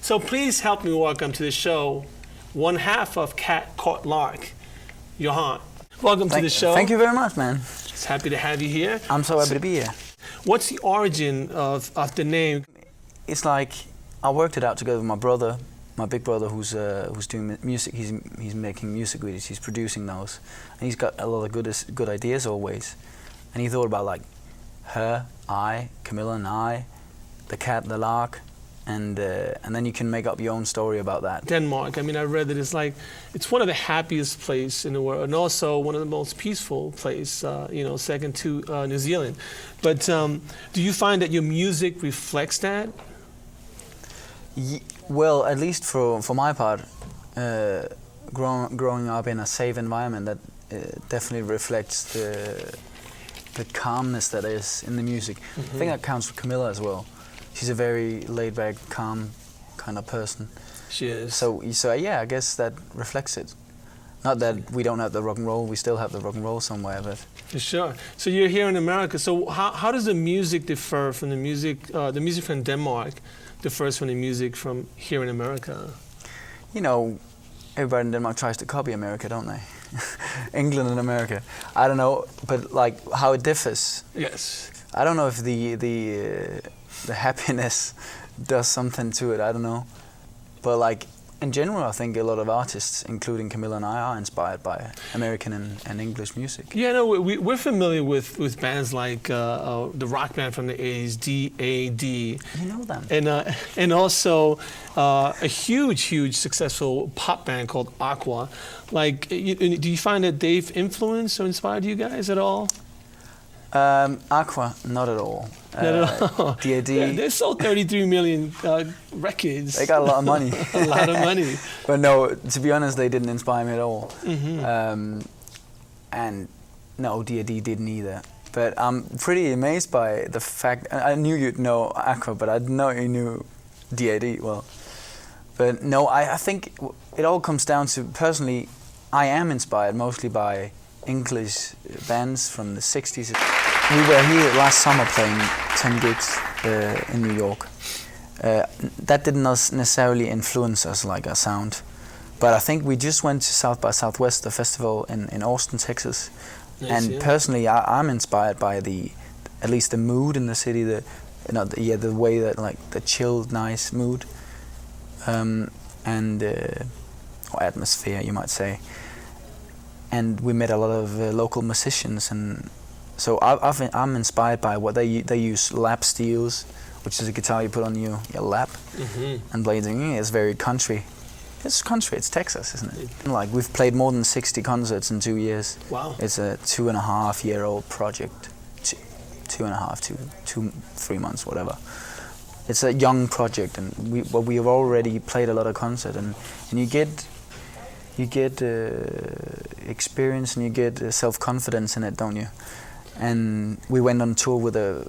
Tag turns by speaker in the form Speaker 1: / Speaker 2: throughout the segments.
Speaker 1: So please help me welcome to the show one half of Cat Caught Lark, Johann. Welcome to the show.
Speaker 2: Thank you very much, man.
Speaker 1: It's happy to have you here.
Speaker 2: I'm so happy to be here.
Speaker 1: What's the origin of the name?
Speaker 2: It's like I worked it out together with my brother, my big brother, who's doing music. He's making music videos. He's producing those, and he's got a lot of good ideas always. And he thought about like her, I, Camilla, and I, the cat, the lark, and then you can make up your own story about that.
Speaker 1: Denmark. I mean, I read that it's one of the happiest places in the world, and also one of the most peaceful places. Second to New Zealand. But do you find that your music reflects that?
Speaker 2: Well, at least for my part, growing up in a safe environment, that definitely reflects the calmness that is in the music. I think that counts for Camilla as well. She's a very laid-back, calm kind of person.
Speaker 1: She is.
Speaker 2: So yeah, I guess that reflects it. Not that we don't have the rock and roll, we still have the rock and roll somewhere, but...
Speaker 1: For sure. So you're here in America, so how does the music differ from the music from Denmark differs from the music from here in America?
Speaker 2: You know, everybody in Denmark tries to copy America, don't they? England and America. I don't know, but like how it differs.
Speaker 1: Yes.
Speaker 2: I don't know if the happiness does something to it, I don't know. But like, in general, I think a lot of artists, including Camilla and I, are inspired by American and English music.
Speaker 1: Yeah, no, we're familiar with bands like the rock band from the 80s, D.A.D.
Speaker 2: You know them.
Speaker 1: And also a huge successful pop band called Aqua. Like, do you find that they've influenced or inspired you guys at all?
Speaker 2: Aqua, not at all.
Speaker 1: Not at all.
Speaker 2: D.A.D.
Speaker 1: Yeah, they sold 33 million records.
Speaker 2: They got a lot of money.
Speaker 1: A lot of money.
Speaker 2: But no, to be honest, they didn't inspire me at all. And no, D.A.D. didn't either. But I'm pretty amazed by the fact, I knew you'd know Aqua, but I didn't know you knew D.A.D. well. But no, I think it all comes down to, personally, I am inspired mostly by English bands from the 60s. We were here last summer playing 10 gigs in New York. That didn't necessarily influence us like our sound, but I think we just went to South by Southwest, the festival in Austin, Texas. Nice, and personally, I'm inspired by at least the mood in the city, the way that like the chilled, nice mood, or atmosphere, you might say. And we met a lot of local musicians, and so I'm inspired by what they use lap steels, which is a guitar you put on your lap, and playing. It's very country. It's country. It's Texas, isn't it? Like we've played more than 60 concerts in 2 years.
Speaker 1: Wow!
Speaker 2: It's a 2.5-year-old project, 3 months, whatever. It's a young project, and we have already played a lot of concerts, and you get experience and you get self-confidence in it, don't you? And we went on tour with a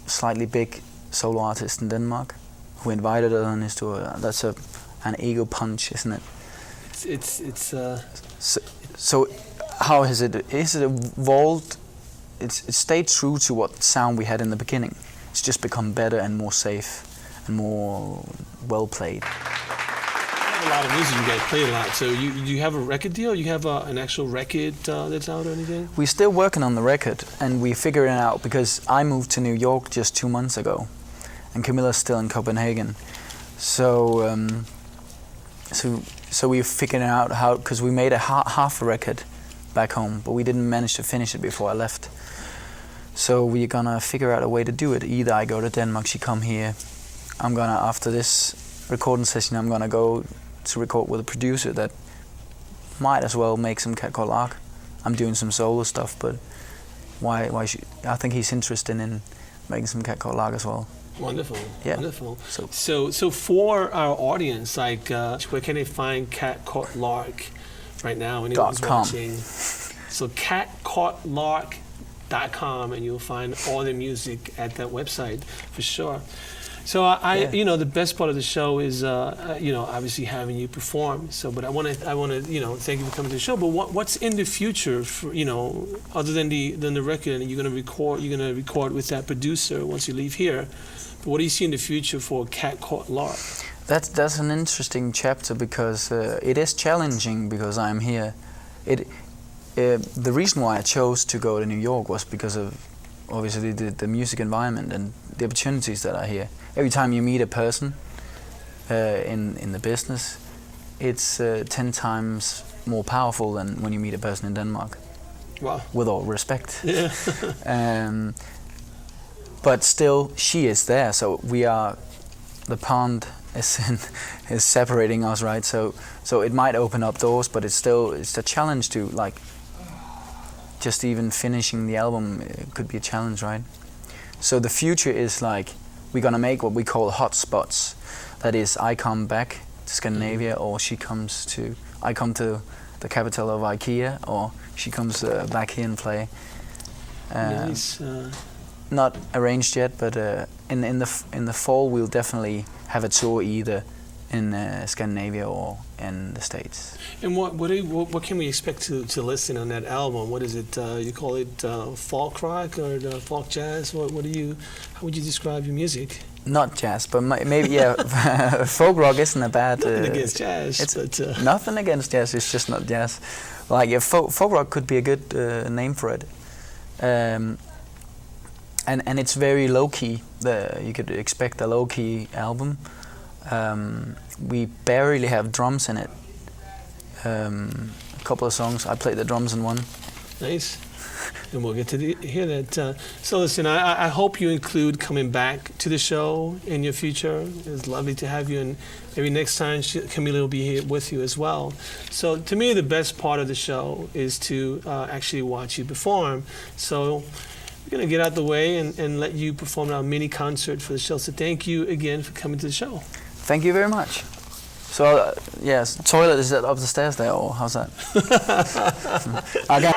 Speaker 2: slightly big solo artist in Denmark who invited us on his tour. That's an ego punch, isn't it? So how has it? Is it evolved? It's stayed true to what sound we had in the beginning. It's just become better and more safe and more well played.
Speaker 1: A lot of music, you guys play a lot. So you have a record deal? You have an actual record that's out or anything?
Speaker 2: We're still working on the record, and we're figuring it out because I moved to New York just 2 months ago, and Camilla's still in Copenhagen. So we're figuring out how, because we made a half a record back home, but we didn't manage to finish it before I left. So we're gonna figure out a way to do it. Either I go to Denmark, she come here. I'm gonna, after this recording session, I'm gonna go to record with a producer that might as well make some Cat Caught Lark. I'm doing some solo stuff, but why should, I think he's interested in making some Cat Caught Lark as well.
Speaker 1: Wonderful,
Speaker 2: yeah.
Speaker 1: Wonderful. So for our audience, like, where can they find Cat Caught Lark right now? Anyone's watching. So catcaughtlark.com, and you'll find all the music at that website for sure. So the best part of the show is, obviously having you perform. So, but I want to, thank you for coming to the show. But what's in the future, for, other than the record? And you're gonna record with that producer once you leave here. But what do you see in the future for Cat Caught Lark?
Speaker 2: That's an interesting chapter because it is challenging because I'm here. The reason why I chose to go to New York was because of obviously the music environment and the opportunities that are here. Every time you meet a person in the business, it's 10 times more powerful than when you meet a person in Denmark.
Speaker 1: Wow.
Speaker 2: With all respect.
Speaker 1: Yeah.
Speaker 2: But still, she is there, so we are. The pond is separating us, right? So it might open up doors, but it's a challenge to like. Just even finishing the album could be a challenge, right? So the future is like we're gonna make what we call hot spots. That is, I come back to Scandinavia, or I come to the capital of IKEA, or she comes back here and play.
Speaker 1: Nice.
Speaker 2: Not arranged yet, but in the fall we'll definitely have a tour either in Scandinavia or in the States.
Speaker 1: And what can we expect to listen on that album? What is it? You call it folk rock or folk jazz? How would you describe your music?
Speaker 2: Not jazz, but maybe yeah. Folk rock isn't a bad.
Speaker 1: Nothing against jazz, but
Speaker 2: nothing against jazz. It's just not jazz. Like folk rock could be a good name for it. And it's very low key. You could expect a low key album. We barely have drums in it. A couple of songs. I played the drums in one.
Speaker 1: Nice. And we'll get to hear that. So listen, I hope you include coming back to the show in your future. It's lovely to have you, and maybe next time Camilla will be here with you as well. So to me, the best part of the show is to actually watch you perform. So we're going to get out the way and let you perform our mini concert for the show. So thank you again for coming to the show.
Speaker 2: Thank you very much. So yes, toilet is up the stairs there, or how's that? I got